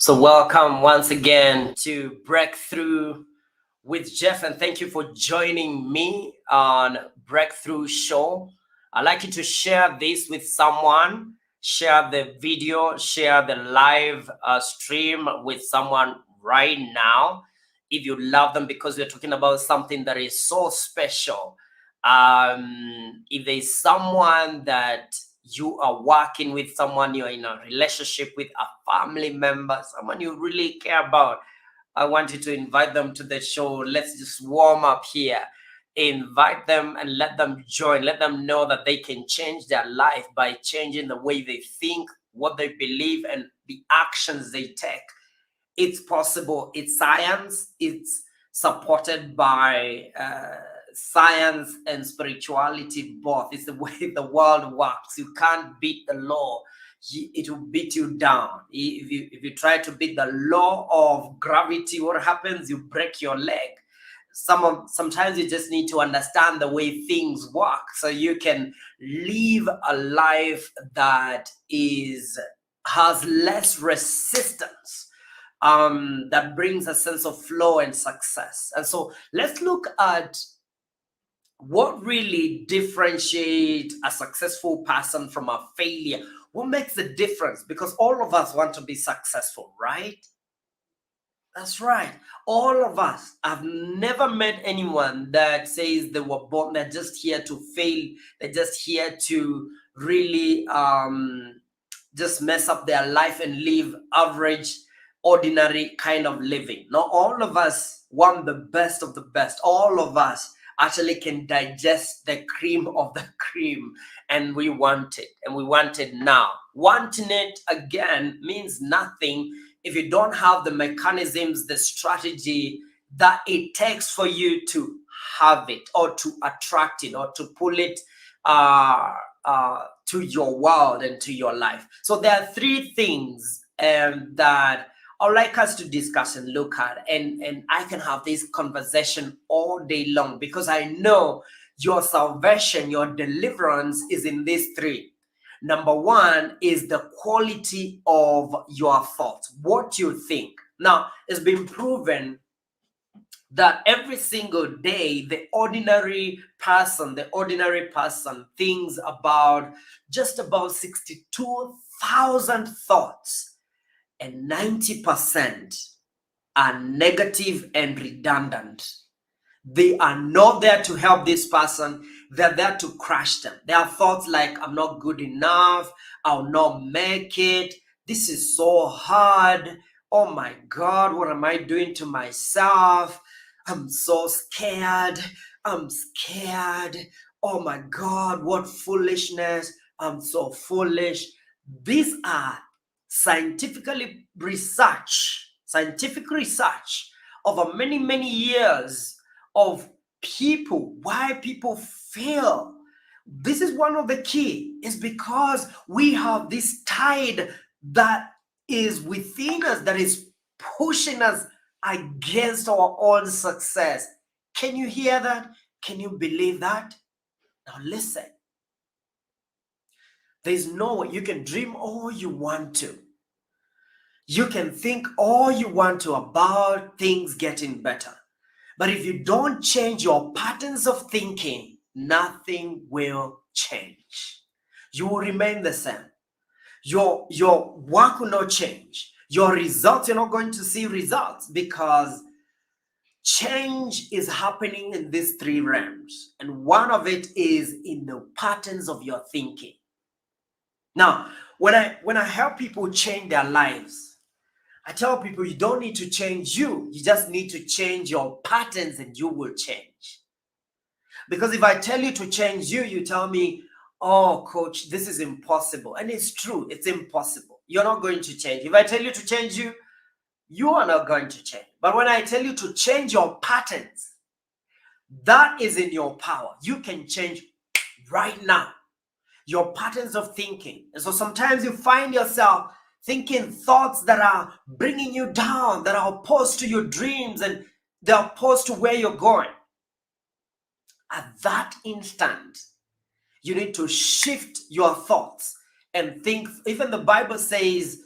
So, welcome once again to Breakthrough with Jeff, and thank you for joining me on Breakthrough Show. I'd like you to share this with someone, share the video, share the live stream with someone right now if you love them, because we're talking about something that is so special. If there's someone that you are working with, someone you're in a relationship with, a family member, someone you really care about, I want you to invite them to the show. Let's just warm up here. Invite them and let them join. Let them know that they can change their life by changing the way they think, what they believe, and the actions they take. It's possible. It's science. It's supported by science and spirituality both. It's the way the world works. You can't beat the law. It will beat you down. If you try to beat the law of gravity, what happens? You break your leg. Sometimes you just need to understand the way things work so you can live a life that has less resistance, that brings a sense of flow and success. And so let's look at what really differentiates a successful person from a failure. What makes the difference? Because all of us want to be successful, right? That's right. All of us. I've never met anyone that says they were born, they're just here to fail. They're just here to really just mess up their life and live average, ordinary kind of living. Not all of us want the best of the best. All of us actually can digest the cream of the cream, and we want it, and we want it now. Wanting it again means nothing if you don't have the mechanisms, the strategy that it takes for you to have it, or to attract it, or to pull it to your world and to your life. So there are three things that I'd like us to discuss and look at, and I can have this conversation all day long, because I know your salvation, your deliverance is in these three. Number one is the quality of your thoughts, what you think. Now, it's been proven that every single day, the ordinary person thinks about just about 62,000 thoughts, and 90% are negative and redundant. They are not there to help this person. They're there to crush them. There are thoughts like, I'm not good enough. I'll not make it. This is so hard. Oh my God, what am I doing to myself? I'm so scared. I'm scared. Oh my God, what foolishness. I'm so foolish. These are scientific research over many years of people, why people fail. This is one of the key, is because we have this tide that is within us, that is pushing us against our own success. Can you hear that? Can you believe that? Now listen. There's no way. You can dream all you want to. You can think all you want to about things getting better. But if you don't change your patterns of thinking, nothing will change. You will remain the same. Your work will not change. Your results, you're not going to see results, because change is happening in these three realms. And one of it is in the patterns of your thinking. Now, when I help people change their lives, I tell people you don't need to change you. You just need to change your patterns and you will change. Because if I tell you to change you, you tell me, oh, coach, this is impossible. And it's true, it's impossible. You're not going to change. If I tell you to change you, you are not going to change. But when I tell you to change your patterns, that is in your power. You can change right now your patterns of thinking. And so sometimes you find yourself thinking thoughts that are bringing you down, that are opposed to your dreams, and they're opposed to where you're going. At that instant, you need to shift your thoughts and think. Even the Bible says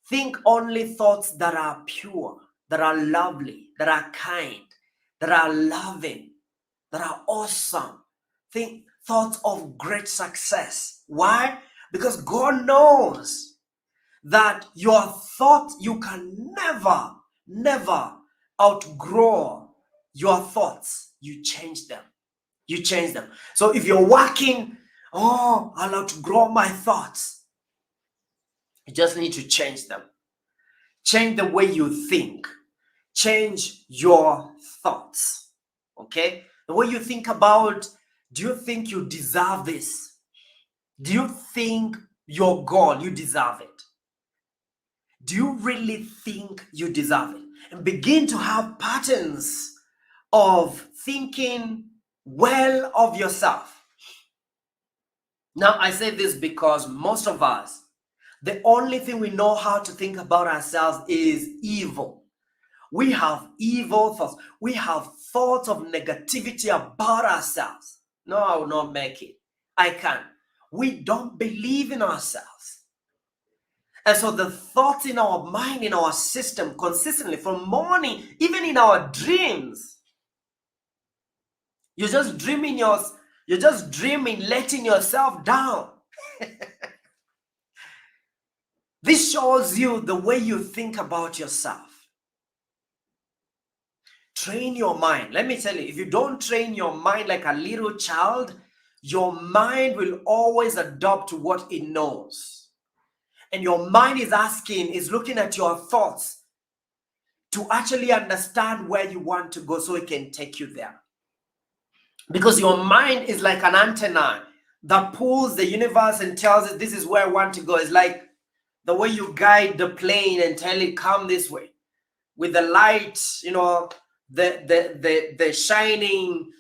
Think only thoughts that are pure, that are lovely, that are kind, that are loving, that are awesome. Think thoughts of great success. Why? Because God knows that your thought, you can never outgrow your thoughts. You change them. You change them. So if you're working, oh, I'll outgrow my thoughts. You just need to change them. Change the way you think. Change your thoughts. Okay? The way you think about, do you think you deserve this? Do you think your goal, you deserve it? Do you really think you deserve it? And begin to have patterns of thinking well of yourself. Now, I say this because most of us, the only thing we know how to think about ourselves is evil. We have evil thoughts. We have thoughts of negativity about ourselves. No, I will not make it. I can't. We don't believe in ourselves. And so the thoughts in our mind, in our system, consistently from morning, even in our dreams, you're just dreaming, letting yourself down. This shows you the way you think about yourself. Train your mind. Let me tell you, if you don't train your mind like a little child, your mind will always adopt what it knows. And your mind is looking at your thoughts to actually understand where you want to go so it can take you there. Because your mind is like an antenna that pulls the universe and tells it, this is where I want to go. It's like the way you guide the plane and tell it, come this way. With the light, the shining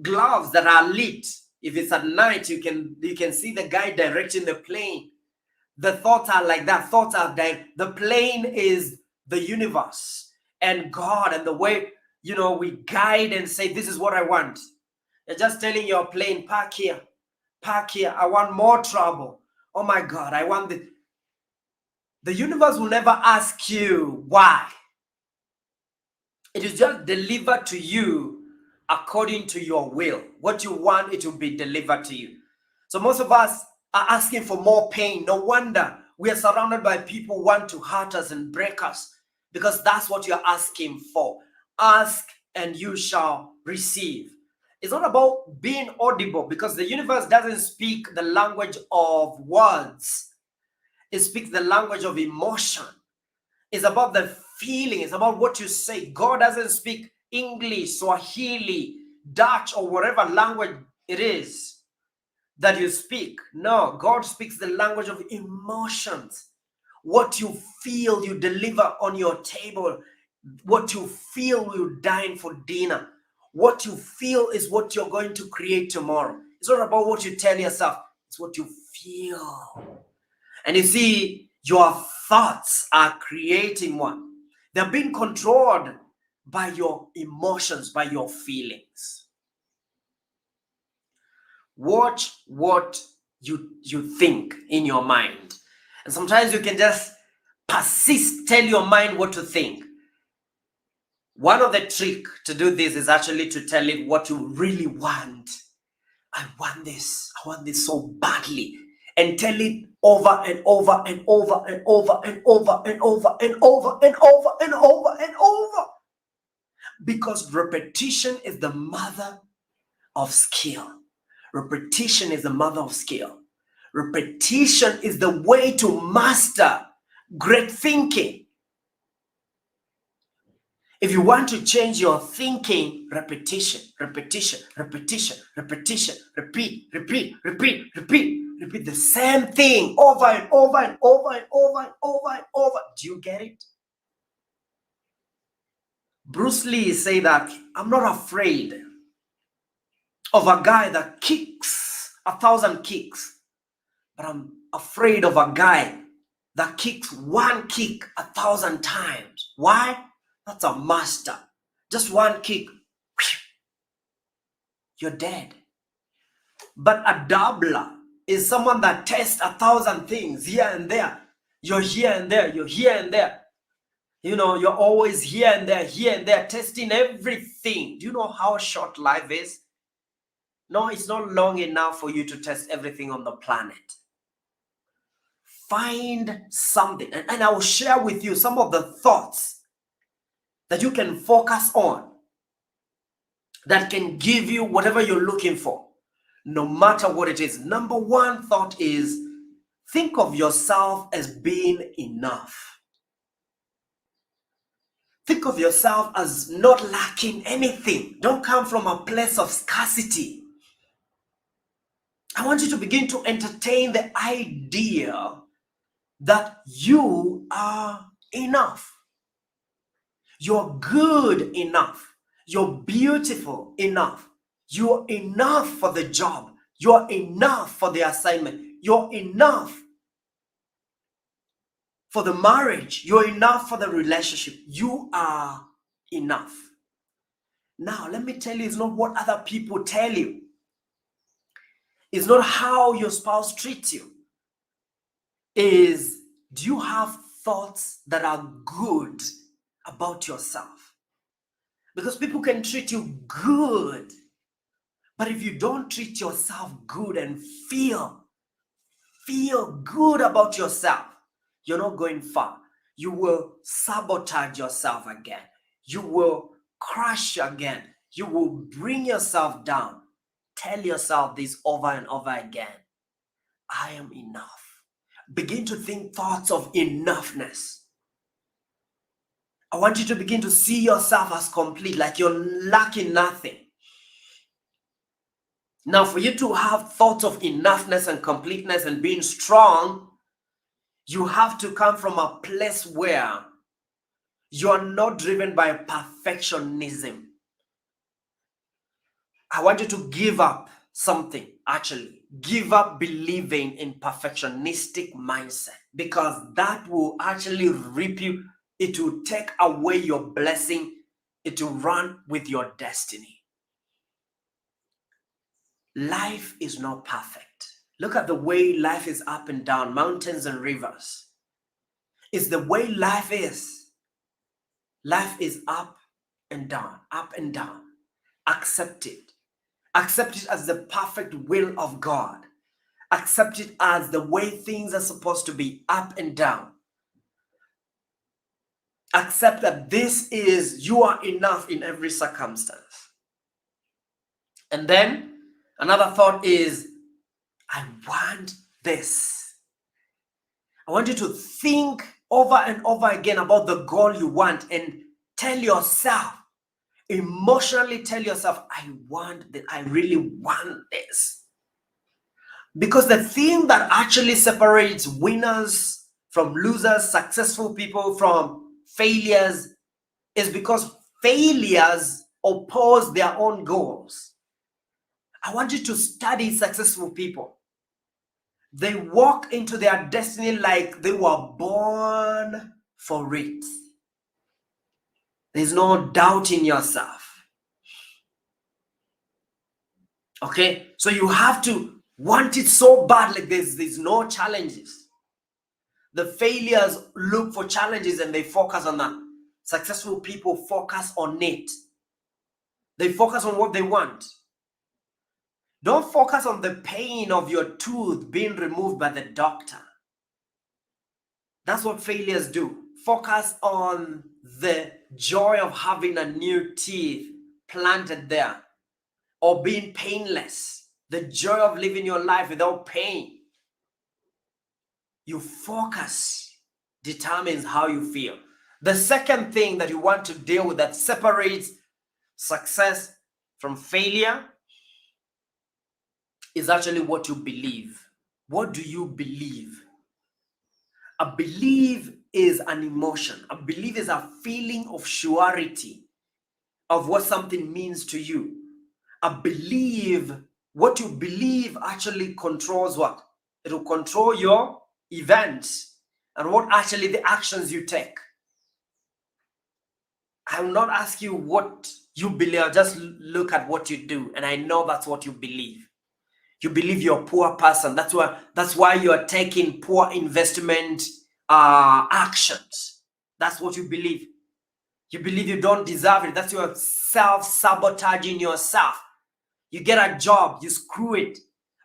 gloves that are lit. If it's at night, you can see the guy directing the plane. The thoughts are like that. Thoughts are like the plane is the universe and God, and the way we guide and say, this is what I want. You're just telling your plane, park here, I want more trouble. Oh my God, I want this. The universe will never ask you why. It is just delivered to you according to your will. What you want, it will be delivered to you. So most of us are asking for more pain. No wonder we are surrounded by people who want to hurt us and break us, because that's what you're asking for. Ask and you shall receive. It's not about being audible, because the universe doesn't speak the language of words. It speaks the language of emotion. It's about the feeling. It's about what you say. God doesn't speak English, Swahili, Dutch, or whatever language it is that you speak. No, God speaks the language of emotions. What you feel, you deliver on your table. What you feel, you dine for dinner. What you feel is what you're going to create tomorrow. It's not about what you tell yourself. It's what you feel. And you see, your thoughts are creating one. They're being controlled by your emotions, by your feelings. Watch what you think in your mind. And sometimes you can just tell your mind what to think. One of the tricks to do this is actually to tell it what you really want. I want this so badly. And tell it over and over and over and over and over and over and over and over and over and over. Because repetition is the mother of skill. Repetition is the mother of skill. Repetition is the way to master great thinking. If you want to change your thinking, repetition, repetition, repetition, repetition, repeat the same thing over and over and over and over and over and over. Do you get it? Bruce Lee say that I'm not afraid of a guy that kicks 1,000 kicks, but I'm afraid of a guy that kicks one kick 1,000 times. Why? That's a master. Just one kick, you're dead. But a dabbler is someone that tests 1,000 things here and there. You're here and there, you're here and there. You know, you're always here and there, testing everything. Do you know how short life is? No, it's not long enough for you to test everything on the planet. Find something, and I will share with you some of the thoughts that you can focus on that can give you whatever you're looking for, no matter what it is. Number one thought is, think of yourself as being enough. Think of yourself as not lacking anything. Don't come from a place of scarcity. I want you to begin to entertain the idea that you are enough. You're good enough. You're beautiful enough. You're enough for the job. You're enough for the assignment. You're enough for the marriage. You're enough for the relationship. You are enough. Now, let me tell you, it's not what other people tell you. It's not how your spouse treats you. Do you have thoughts that are good about yourself? Because people can treat you good, but if you don't treat yourself good and feel good about yourself, you're not going far. You will sabotage yourself again. You will crash again. You will bring yourself down. Tell yourself this over and over again. I am enough. Begin to think thoughts of enoughness. I want you to begin to see yourself as complete, like you're lacking nothing. Now, for you to have thoughts of enoughness and completeness and being strong, you have to come from a place where you're not driven by perfectionism. I want you to give up something, actually. Give up believing in perfectionistic mindset, because that will actually reap you. It will take away your blessing. It will run with your destiny. Life is not perfect. Look at the way life is up and down, mountains and rivers. It's the way life is. Life is up and down, up and down. Accept it. Accept it as the perfect will of God. Accept it as the way things are supposed to be, up and down. Accept that you are enough in every circumstance. And then another thought is, I want this. I want you to think over and over again about the goal you want and tell yourself, emotionally tell yourself, I want that. I really want this. Because the thing that actually separates winners from losers, successful people from failures, is because failures oppose their own goals. I want you to study successful people. They walk into their destiny like they were born for it. There's no doubt in yourself. Okay? So you have to want it so bad, like there's no challenges. The failures look for challenges and they focus on that. Successful people focus on it. They focus on what they want. Don't focus on the pain of your tooth being removed by the doctor. That's what failures do. Focus on the joy of having a new teeth planted there, or being painless. The joy of living your life without pain. You focus determines how you feel. The second thing that you want to deal with that separates success from failure is actually what you believe. What do you believe? A belief is an emotion. A belief is a feeling of surety of what something means to you. What you believe actually controls what? It will control your events and what actually the actions you take. I will not ask you what you believe. I'll just look at what you do, and I know that's what you believe. You believe you're a poor person. That's why you are taking poor investment actions. That's what you believe. You believe you don't deserve it. That's your self-sabotaging yourself. You get a job, you screw it,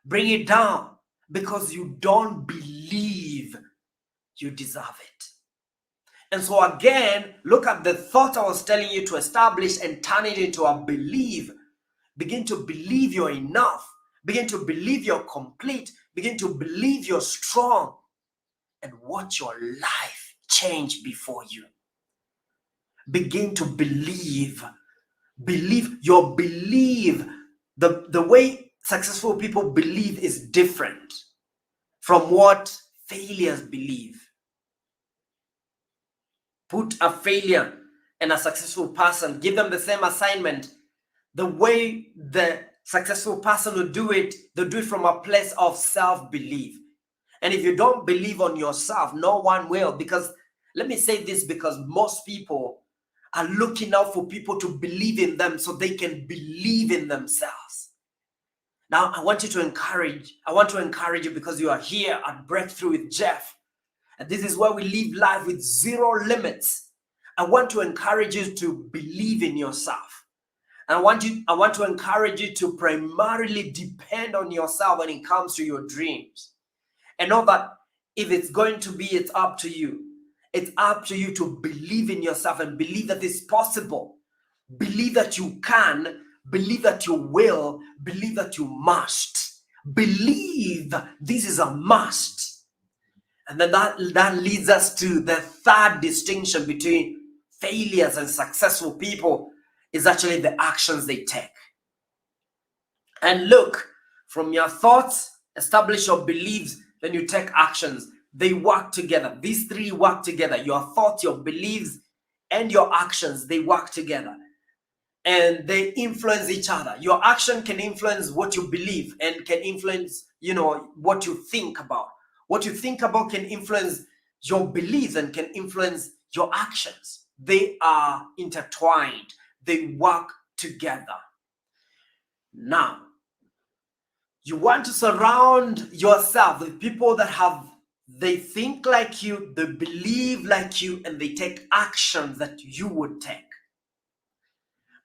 bring it down because you don't believe you deserve it. And so again, look at the thought I was telling you to establish and turn it into a belief. Begin to believe you're enough. Begin to believe you're complete. Begin to believe you're strong. And watch your life change before you. Begin to believe. The way successful people believe is different from what failures believe. Put a failure and a successful person, give them the same assignment. The way the successful person will do it, they'll do it from a place of self-belief. And if you don't believe on yourself, no one will. Because let me say this, because most people are looking out for people to believe in them so they can believe in themselves. Now, I want to encourage you because you are here at Breakthrough with Jeff. And this is where we live life with zero limits. I want to encourage you to believe in yourself. And I want to encourage you to primarily depend on yourself when it comes to your dreams. And know that if it's going to be, it's up to you. It's up to you to believe in yourself and believe that it's possible. Believe that you can. Believe that you will. Believe that you must. Believe this is a must. And then that leads us to the third distinction between failures and successful people is actually the actions they take. And look, from your thoughts, establish your beliefs, then you take actions. They work together. These three work together. Your thoughts, your beliefs, and your actions, they work together. And they influence each other. Your action can influence what you believe and can influence, what you think about. What you think about can influence your beliefs and can influence your actions. They are intertwined. They work together. Now, you want to surround yourself with people that they think like you, they believe like you, and they take actions that you would take.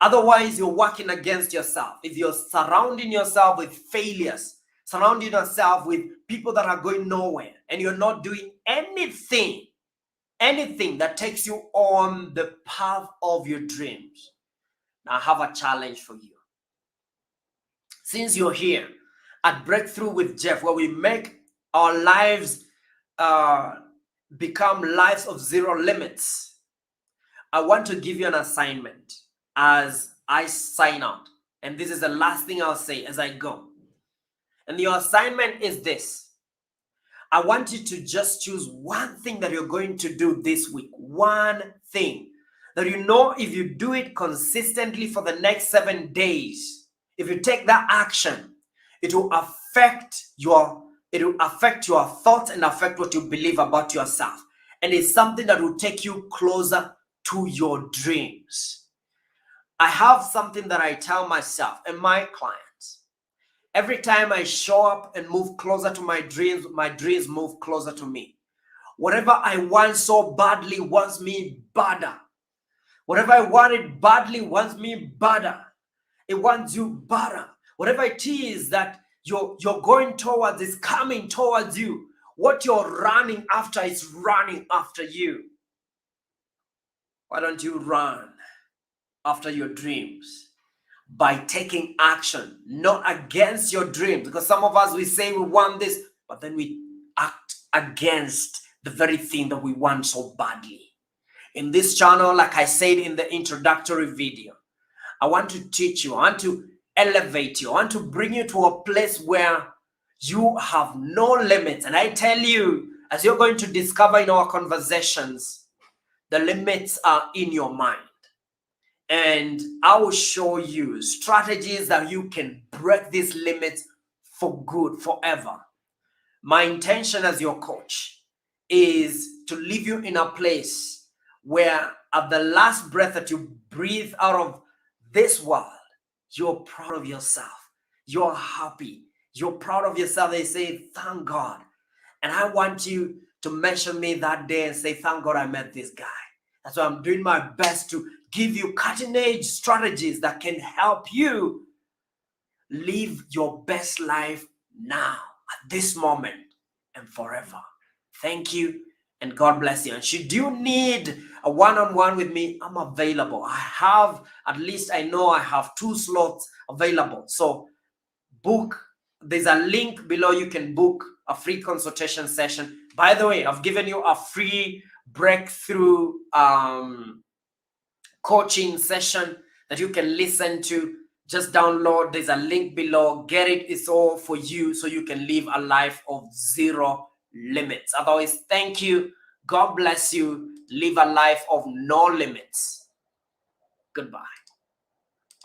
Otherwise, you're working against yourself. If you're surrounding yourself with failures, surrounding yourself with people that are going nowhere, and you're not doing anything that takes you on the path of your dreams. Now, I have a challenge for you. Since you're here at Breakthrough with Jeff, where we make our lives become lives of zero limits, I want to give you an assignment as I sign out. And this is the last thing I'll say as I go. And your assignment is this. I want you to just choose one thing that you're going to do this week. One thing that if you do it consistently for the next 7 days, if you take that action, it will affect your thoughts and affect what you believe about yourself. And it's something that will take you closer to your dreams. I have something that I tell myself and my clients. Every time I show up and move closer to my dreams move closer to me. Whatever I want so badly wants me badder. Whatever I wanted badly wants me badder. It wants you badder. Whatever it is that you're going towards is coming towards you. What you're running after is running after you. Why don't you run after your dreams? By taking action, not against your dreams. Because some of us, we say we want this, but then we act against the very thing that we want so badly. In this channel, like I said in the introductory video, I want to teach you, I want to elevate you, I want to bring you to a place where you have no limits. And I tell you, as you're going to discover in our conversations, the limits are in your mind. And I will show you strategies that you can break these limits for good, forever. My intention as your coach is to leave you in a place where at the last breath that you breathe out of this world, you're proud of yourself. You're happy. You're proud of yourself. They say, thank God. And I want you to mention me that day and say, thank God I met this guy. That's why I'm doing my best to give you cutting-edge strategies that can help you live your best life now, at this moment, and forever. Thank you, and God bless you. And should you need a one-on-one with me, I'm available. I have, at least I know I have 2 slots available. So book. There's a link below. You can book a free consultation session. By the way, I've given you a free breakthrough coaching session that you can listen to. Just download. There's a link below. Get it. It's all for you so you can live a life of 0 limits. Otherwise, thank you. God bless you. Live a life of no limits. Goodbye.